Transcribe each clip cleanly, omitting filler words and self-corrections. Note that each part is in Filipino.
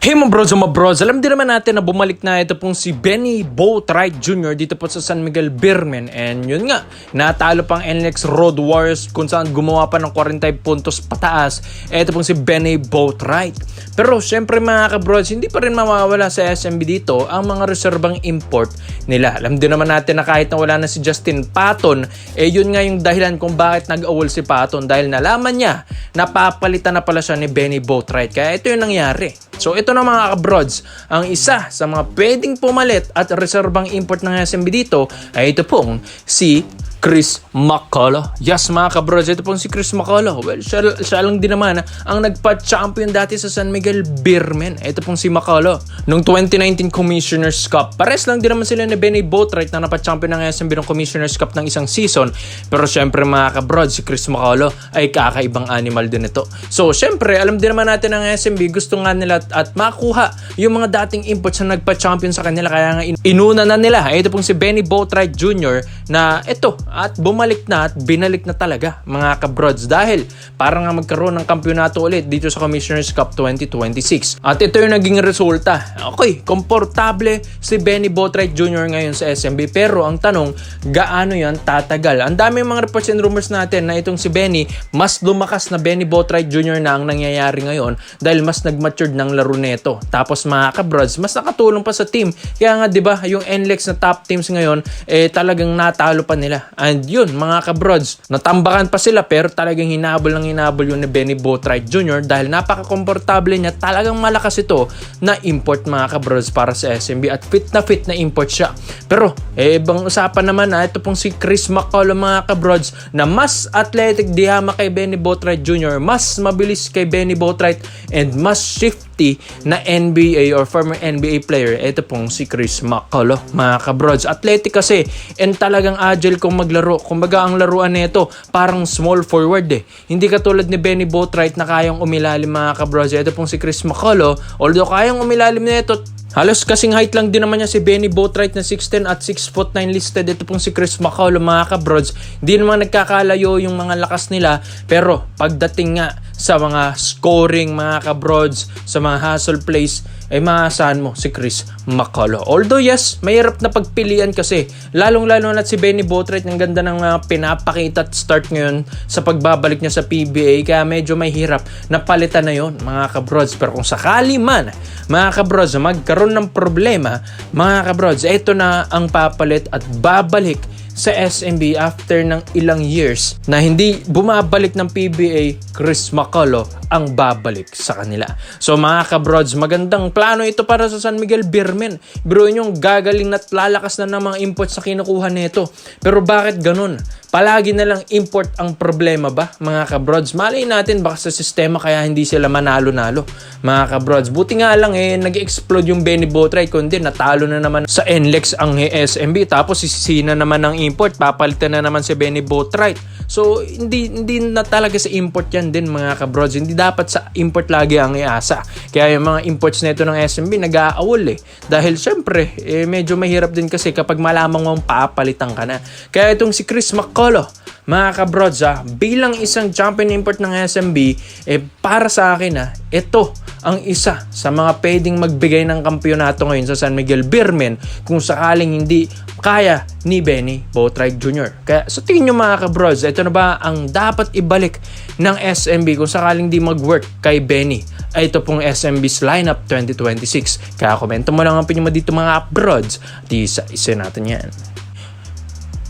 Hey mga bros, alam din naman natin na bumalik na ito pong si Benny Boatwright Jr. dito po sa San Miguel Beermen. And yun nga, natalo pang NLEX Road Warriors kung saan gumawa pa ng 45 puntos pataas. Ito pong si Benny Boatwright. Pero syempre mga kabros, hindi pa rin mawawala sa SMB dito ang mga reserbang import nila. Alam din naman natin na kahit na wala na si Justin Patton, yun nga yung dahilan kung bakit nag-awol si Patton dahil nalaman niya na papalitan na pala siya ni Benny Boatwright. Kaya ito yung nangyari. So ito na mga kabrods, ang isa sa mga pwedeng pumalit at reserbang import ng SMB dito ay ito pong si Chris McCullough. Yes mga kabrods, ito pong si Chris McCullough. Well, siya lang din naman ang nagpa-champion dati sa San Miguel Beermen. Ito pong si McCullough. Noong 2019 Commissioner's Cup, pares lang din naman sila ni Benny Boatwright na napa-champion ng SMB ng Commissioner's Cup ng isang season. Pero syempre mga kabrods, si Chris McCullough ay kakaibang animal din ito. So syempre, alam din naman natin ng SMB, gusto nga nila at makuha yung mga dating imports na nagpa-champion sa kanila. Kaya nga inuna na nila. Ito pong si Benny Boatwright Jr. na ito, at bumalik na at binalik na talaga mga kabrods dahil para nga magkaroon ng kampyonato ulit dito sa Commissioner's Cup 2026. At ito yung naging resulta. Okay, komportable si Benny Boatwright Jr. ngayon sa SMB, pero ang tanong, gaano yan tatagal? Ang dami mga reports and rumors natin na itong si Benny, mas lumakas na Benny Boatwright Jr. na ang nangyayari ngayon dahil mas nag-matured ng laro neto. Tapos mga kabrods, mas nakatulong pa sa team. Kaya nga 'di ba, yung NLEX na top teams ngayon talagang natalo pa nila. And yun, mga kabrods, natambakan pa sila pero talagang hinabol yun ni Benny Boatwright Jr. dahil napaka-komportable niya. Talagang malakas ito na import mga kabrods para sa SMB at fit na import siya. Pero, ibang usapan naman ito pong si Chris McCullough mga kabrods na mas athletic dihama kay Benny Boatwright Jr., mas mabilis kay Benny Boatwright and mas shifty na NBA or former NBA player. Ito pong si Chris McCullough mga kabrods. Athletic kasi and talagang agile kung maglaro. Kumbaga ang laruan nito parang small forward Hindi katulad ni Benny Boatwright na kayang umilalim mga kabrods. Ito pong si Chris McCullough, although kayang umilalim nito, halos kasing height lang din naman niya si Benny Boatwright na 6'10 at 6'9" listed. Ito pong si Chris McCullough mga kabrods. Hindi naman nagkakalayo yung mga lakas nila, pero pagdating nga sa mga scoring mga kabrods, sa mga hustle plays, maasahan mo si Chris McCullough. Although yes, mahirap na pagpilian kasi lalong-lalo na si Benny Boatwright, ang ganda ng mga pinapakita at start ngayon sa pagbabalik niya sa PBA, kaya medyo mahirap na palitan na yon mga kabrods. Pero kung sakali man mga kabrods magkaroon ng problema mga kabrods, ito na ang papalit at babalik sa SMB after ng ilang years na hindi bumabalik ng PBA. Chris McCullough ang babalik sa kanila. So mga kabrods, magandang plano ito para sa San Miguel Beermen. Bro, yung gagaling at lalakas na ng mga imports na kinukuha nito. Pero bakit ganun? Palagi na lang import ang problema ba mga kabrods? Malay natin baka sa sistema kaya hindi sila manalo-nalo mga kabrods. Buti nga lang nag-explode yung Benny Boatwright, kundi natalo na naman sa NLEX ang SMB. Tapos sisina naman ng import, papalitan na naman si Benny Boatwright. So hindi na talaga sa import yan din mga kabrods. Hindi dapat sa import lagi ang iasa. Kaya yung mga imports nito ng SMB nag-aawol dahil syempre medyo mahirap din kasi kapag malamang mong papalitan ka na. Kaya itong si Chris McCullough mga kabrods bilang isang champion import ng SMB, para sa akin ito ang isa sa mga pwedeng magbigay ng kampyonato ngayon sa San Miguel Beermen kung sakaling hindi kaya ni Benny Boatwright Jr. Kaya sa tingin nyo mga kabrods, ito na ba ang dapat ibalik ng SMB kung sakaling di mag-work kay Benny? Ito pong SMB's lineup 2026. Kaya komento mo lang ang opinion mo dito mga kabrods at isa natin yan.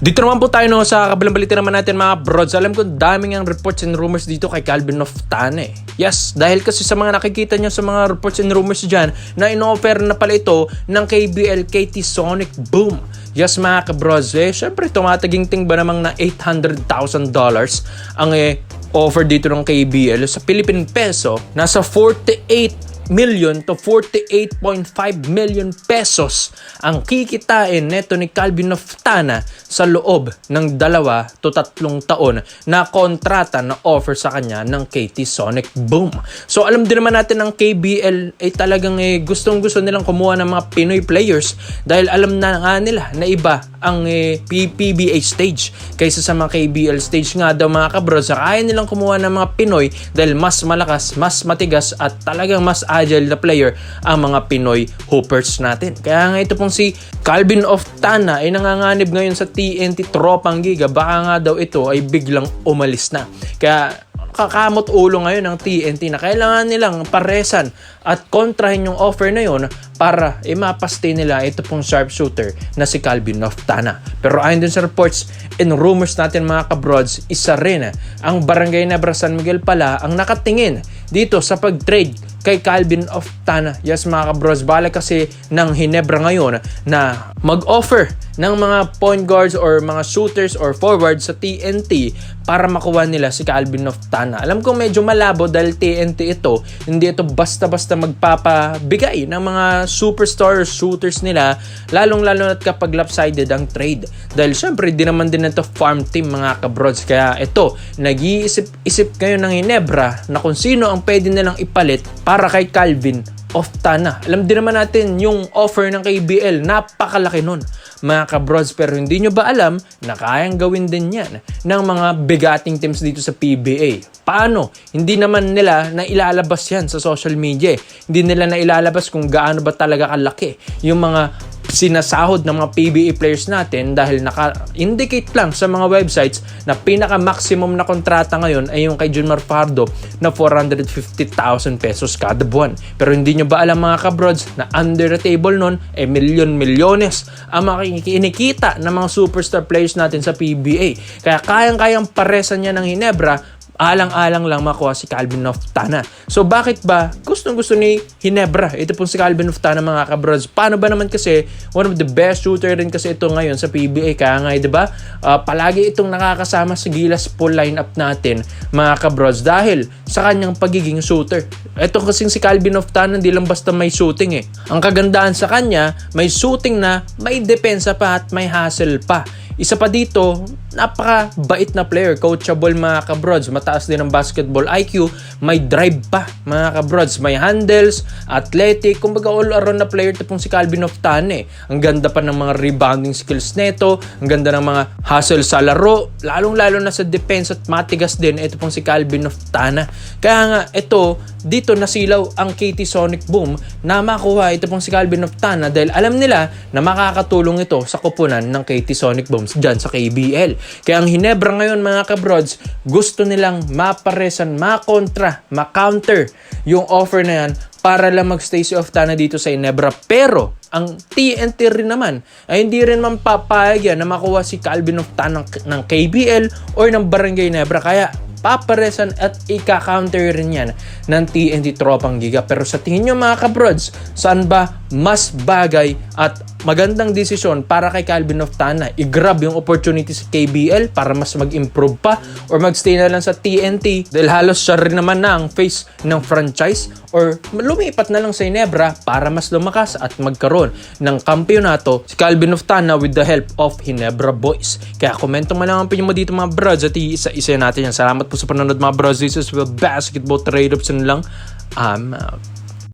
Dito naman po tayo sa kabilang balita naman natin mga brods. Alam ko daming ang reports and rumors dito kay Calvin Oftana Yes, dahil kasi sa mga nakikita nyo sa mga reports and rumors dyan na in-offer na pala ito ng KBL KT Sonic Boom. Yes mga kabrods, syempre tumataging-ting ba namang na $800,000 ang offer dito ng KBL sa Philippine peso. Nasa 48 million to 48.5 million pesos ang kikitain neto ni Calvin Oftana sa loob ng 2 to 3 taon na kontrata na offer sa kanya ng KT Sonic Boom. So alam din naman natin ng KBL talagang gustong-gusto nilang kumuha ng mga Pinoy players dahil alam na nga nila na iba ang PBA stage kaysa sa mga KBL stage. Nga daw mga kabros, kaya nilang kumuha ng mga Pinoy dahil mas malakas, mas matigas at talagang mas agile na player ang mga Pinoy hoopers natin. Kaya nga ito pong si Calvin Oftana ay nanganganib ngayon sa TNT Tropang Giga. Baka nga daw ito ay biglang umalis na. Kaya kakamot ulo ngayon ng TNT na kailangan nilang paresan at kontrahin yung offer na yon para mapaste nila ito pong sharpshooter na si Calvin Oftana. Pero ayon dun sa reports and rumors natin mga kabrods, isa rin ang Barangay Nebra San Miguel pala ang nakatingin dito sa pag-trade kay Calvin Oftana. Yes mga kabrods, bala kasi ng Hinebra ngayon na mag-offer ng mga point guards or mga shooters or forwards sa TNT para makuha nila si Calvin Oftana. Alam ko medyo malabo dahil TNT ito, hindi ito basta-basta magpapabigay ng mga superstar shooters nila, lalong-lalo na't kapag lopsided ang trade. Dahil syempre, di naman din ito farm team mga kabrods. Kaya ito, nag-iisip ngayon ng Hinebra na kung sino ang pwede nilang ipalit para kay Calvin Oftana. Alam din naman natin yung offer ng KBL, napakalaki nun mga kabrods, pero hindi nyo ba alam na kayang gawin din yan ng mga bigating teams dito sa PBA? Paano? Hindi naman nila na ilalabas yan sa social media. Hindi nila na ilalabas kung gaano ba talaga kalaki yung mga sinasahod ng mga PBA players natin dahil naka-indicate lang sa mga websites na pinaka-maximum na kontrata ngayon ay yung kay Junmar Fajardo na 450,000 pesos kada buwan. Pero hindi nyo ba alam mga kabrods na under the table nun ay milyon-milyones ang kinikita ng mga superstar players natin sa PBA. Kaya kayang-kayang paresan niya ng Hinebra, alang-alang lang makuha si Calvin Oftana. So bakit ba gustong-gusto ni Hinebra ito pong si Calvin Oftana mga kabrods? Paano ba naman kasi one of the best shooter rin kasi ito ngayon sa PBA. Kaya nga, diba? Palagi itong nakakasama sa Gilas full lineup natin mga kabrods dahil sa kanyang pagiging shooter. Ito kasing si Calvin Oftana hindi lang basta may shooting Ang kagandaan sa kanya, may shooting na may depensa pa at may hustle pa. Isa pa dito, napaka-bait na player, coachable mga kabrods, mataas din ang basketball IQ, may drive pa mga kabrods, may handles, athletic, kumbaga all-around na player ito pong si Calvin Oftana Ang ganda pa ng mga rebounding skills neto, ang ganda ng mga hustle sa laro, lalong-lalo na sa defense at matigas din ito pong si Calvin Oftana. Kaya nga ito, dito nasilaw ang KT Sonic Boom na makuha ito pong si Calvin Oftana dahil alam nila na makakatulong ito sa kupunan ng KT Sonic Boom dyan sa KBL. Kaya ang Hinebra ngayon mga kabrods, gusto nilang maparesan, makontra, makounter yung offer na yan para lang magstay si Oftana dito sa Hinebra. Pero ang TNT rin naman ay hindi rin man papayag yan na makuha si Calvin Oftana ng KBL or ng Barangay Nebra. Kaya paparesan at ika-counter rin yan ng TNT Tropang Giga. Pero sa tingin nyo mga kabrods, saan ba mas bagay at magandang desisyon para kay Calvin Oftana? I-grab yung opportunity sa KBL para mas mag-improve pa or magstay na lang sa TNT dahil halos siya rin naman na ang face ng franchise or lumipat na lang sa Hinebra para mas lumakas at magkaroon ng kampyonato si Calvin Oftana with the help of Hinebra Boys. Kaya komento mo lang ang opinion mo dito mga brods at iisa-isa natin yan. Salamat po sa panonood mga brods. This is Will Basketball Trade Ups lang. I'm out.